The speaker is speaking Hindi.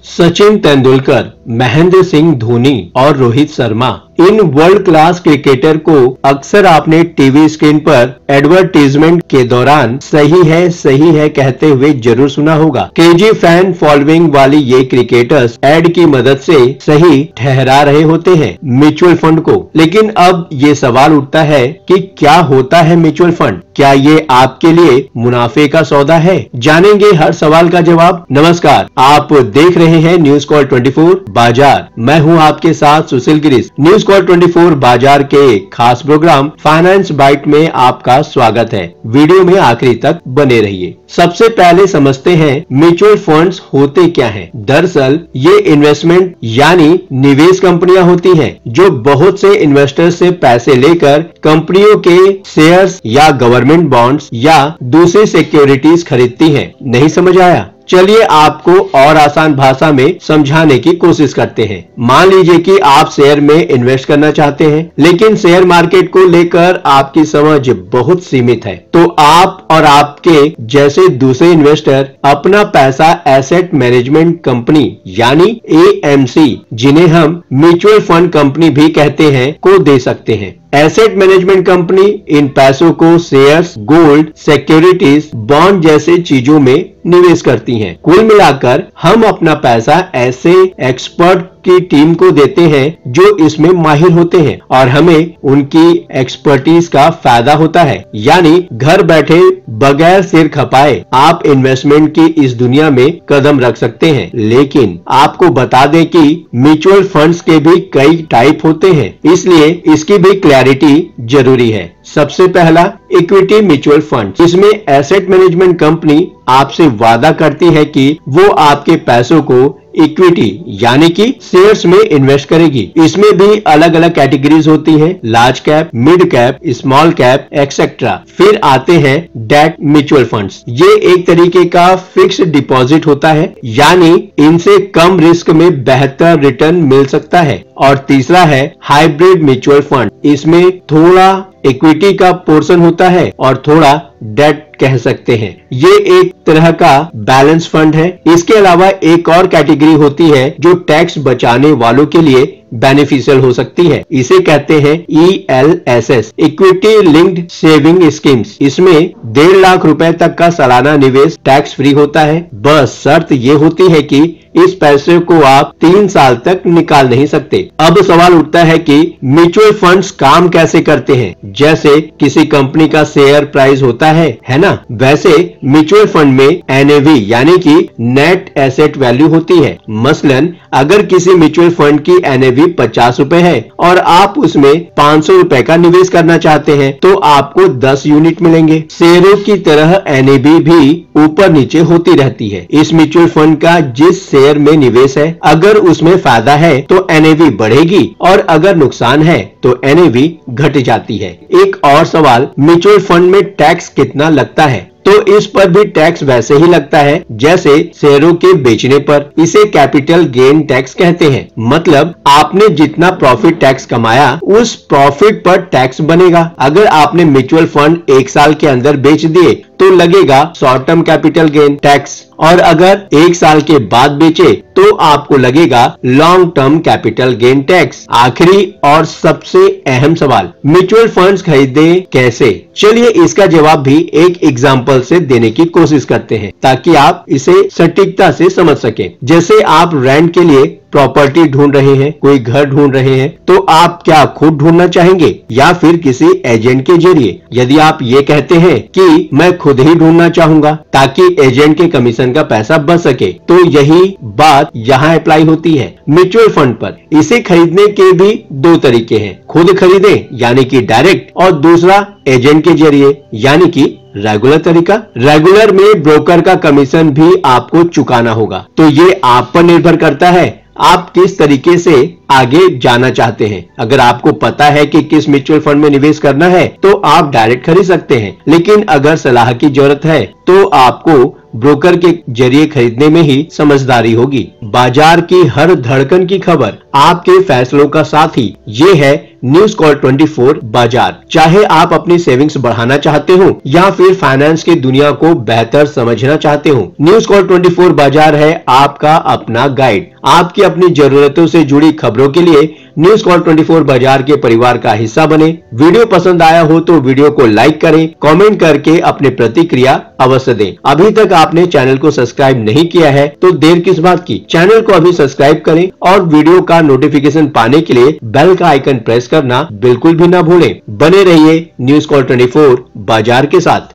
सचिन तेंदुलकर, महेंद्र सिंह धोनी और Rohit Sharma, in world class cricketer को अक्सर आपने टीवी स्क्रीन पर एडवर्टीजमेंट के दौरान सही है कहते हुए जरूर सुना होगा। क्रेजी फैन फॉलोइंग वाली ये क्रिकेटर्स एड की मदद से सही ठहरा रहे होते हैं म्यूचुअल फंड को। लेकिन अब ये सवाल उठता है कि क्या होता है म्यूचुअल फंड? क्या ये आपके लिए मुनाफे का सौदा है? जानेंगे हर सवाल का जवाब। नमस्कार, आप देख रहे हैं न्यूज कॉल 24 बाजार। मैं हूं आपके साथ सुशील गिरीश। न्यूज कॉल 24 बाजार के खास प्रोग्राम फाइनेंस बाइट में आपका स्वागत है। वीडियो में आखिरी तक बने रहिए। सबसे पहले समझते हैं म्यूचुअल फंड्स होते क्या हैं। दरअसल ये इन्वेस्टमेंट यानी निवेश कंपनियां होती हैं जो बहुत से इन्वेस्टर्स से पैसे लेकर कंपनियों के शेयर्स या गवर्नमेंट बॉन्ड्स या दूसरी सिक्योरिटीज खरीदती हैं। नहीं समझ आया? चलिए आपको और आसान भाषा में समझाने की कोशिश करते हैं। मान लीजिए कि आप शेयर में इन्वेस्ट करना चाहते हैं, लेकिन शेयर मार्केट को लेकर आपकी समझ बहुत सीमित है। तो आप और आपके जैसे दूसरे इन्वेस्टर अपना पैसा एसेट मैनेजमेंट कंपनी यानी एएमसी, जिन्हें हम म्यूचुअल फंड कंपनी भी कहते हैं, को दे सकते हैं। एसेट मैनेजमेंट कंपनी इन पैसों को शेयर्स, गोल्ड, सिक्योरिटीज, बॉन्ड जैसे चीजों में निवेश करती हैं। कुल मिलाकर हम अपना पैसा ऐसे एक्सपर्ट की टीम को देते हैं जो इसमें माहिर होते हैं और हमें उनकी एक्सपर्टीज का फायदा होता है। यानी घर बैठे बगैर सिर खपाए आप इन्वेस्टमेंट की इस दुनिया में कदम रख सकते हैं। लेकिन आपको बता दें कि म्यूचुअल फंड्स के भी कई टाइप होते हैं, इसलिए इसकी भी क्लैरिटी जरूरी है। सबसे पहला इक्विटी म्यूचुअल फंड। इसमें एसेट मैनेजमेंट कंपनी आपसे वादा करती है कि वो आपके पैसों को इक्विटी यानी कि शेयर्स में इन्वेस्ट करेगी। इसमें भी अलग अलग कैटेगरीज होती हैं, large cap, mid cap, small cap etcetera. फिर आते हैं डेट म्यूचुअल फंड्स। ये एक तरीके का फिक्स्ड डिपॉजिट होता है, यानी इनसे कम रिस्क में बेहतर रिटर्न मिल सकता है। और तीसरा है हाइब्रिड म्यूचुअल फंड। इसमें थोड़ा इक्विटी का पोर्शन होता है और थोड़ा डेट कह सकते हैं। ये एक तरह का बैलेंस फंड है। इसके अलावा एक और कैटेगरी होती है जो टैक्स बचाने वालों के लिए बेनिफिशियल हो सकती है। इसे कहते हैं ELSS, equity linked saving schemes. इसमें 1.5 लाख रुपए तक का सालाना निवेश टैक्स फ्री होता है। बस शर्त ये होती है कि इस पैसे को आप 3 साल तक निकाल नहीं सकते। अब सवाल उठता है कि म्यूचुअल फंड्स काम कैसे करते हैं। जैसे किसी कंपनी का शेयर प्राइस होता है ना, वैसे म्यूचुअल फंड में NAV यानी कि नेट एसेट वैल्यू होती है। मसलन अगर किसी म्यूचुअल फंड की NAV 50 रुपए है और आप उसमें 500 रुपए का निवेश करना चाहते हैं तो आपको 10 यूनिट मिलेंगे। शेयरों की तरह NAV भी ऊपर नीचे होती रहती है। इस म्यूचुअल फंड का जिस शेयर में निवेश है, अगर उसमें फायदा है तो NAV बढ़ेगी और अगर नुकसान है तो NAV घट जाती है। एक और सवाल, म्यूचुअल फंड में टैक्स कितना लगता है? तो इस पर भी टैक्स वैसे ही लगता है जैसे शेयरों के बेचने पर। इसे कैपिटल गेन टैक्स कहते हैं। मतलब आपने जितना प्रॉफिट टैक्स कमाया उस प्रॉफिट पर टैक्स बनेगा। अगर आपने म्यूचुअल फंड 1 साल के अंदर बेच दिए तो लगेगा short term capital gain tax, और अगर 1 साल के बाद बेचे तो आपको लगेगा long term capital gain tax. आखिरी और सबसे अहम सवाल, म्यूचुअल फंड्स खरीदे कैसे? चलिए इसका जवाब भी एक एग्जांपल से देने की कोशिश करते हैं ताकि आप इसे सटीकता से समझ सकें। जैसे आप रेंट के लिए प्रॉपर्टी ढूंढ रहे हैं, कोई घर ढूंढ रहे हैं, तो आप क्या खुद ढूंढना चाहेंगे या फिर किसी एजेंट के जरिए? यदि आप ये कहते हैं कि मैं खुद ही ढूंढना चाहूंगा ताकि एजेंट के कमीशन का पैसा बच सके, तो यही बात यहाँ अप्लाई होती है म्यूचुअल फंड पर। इसे खरीदने के भी 2 तरीके हैं, खुद खरीदे यानी कि डायरेक्ट, और दूसरा एजेंट के जरिए यानी कि रेगुलर तरीका। रेगुलर में ब्रोकर का कमीशन भी आपको चुकाना होगा। तो ये आप पर निर्भर करता है आप किस तरीके से आगे जाना चाहते हैं। अगर आपको पता है कि किस म्यूचुअल फंड में निवेश करना है तो आप डायरेक्ट खरीद सकते हैं, लेकिन अगर सलाह की जरूरत है तो आपको ब्रोकर के जरिए खरीदने में ही समझदारी होगी। बाजार की हर धड़कन की खबर, आपके फैसलों का साथी, ये है न्यूज कॉल 24 बाजार। चाहे आप अपनी सेविंग्स बढ़ाना चाहते हो या फिर फाइनेंस की दुनिया को बेहतर समझना चाहते हो, न्यूज कॉल 24 बाजार है आपका अपना गाइड। आपकी अपनी जरूरतों से जुड़ी खबरों के लिए न्यूज कॉल 24 बाजार के परिवार का हिस्सा बने। वीडियो पसंद आया हो तो वीडियो को लाइक करें, कमेंट करके अपनी प्रतिक्रिया अवश्य दें। अभी तक आपने चैनल को सब्सक्राइब नहीं किया है तो देर किस बात की, चैनल को अभी सब्सक्राइब करें और वीडियो का नोटिफिकेशन पाने के लिए बेल का आइकन प्रेस करना बिल्कुल भी ना भूलें। बने रहिए न्यूज कॉल 24 बाजार के साथ।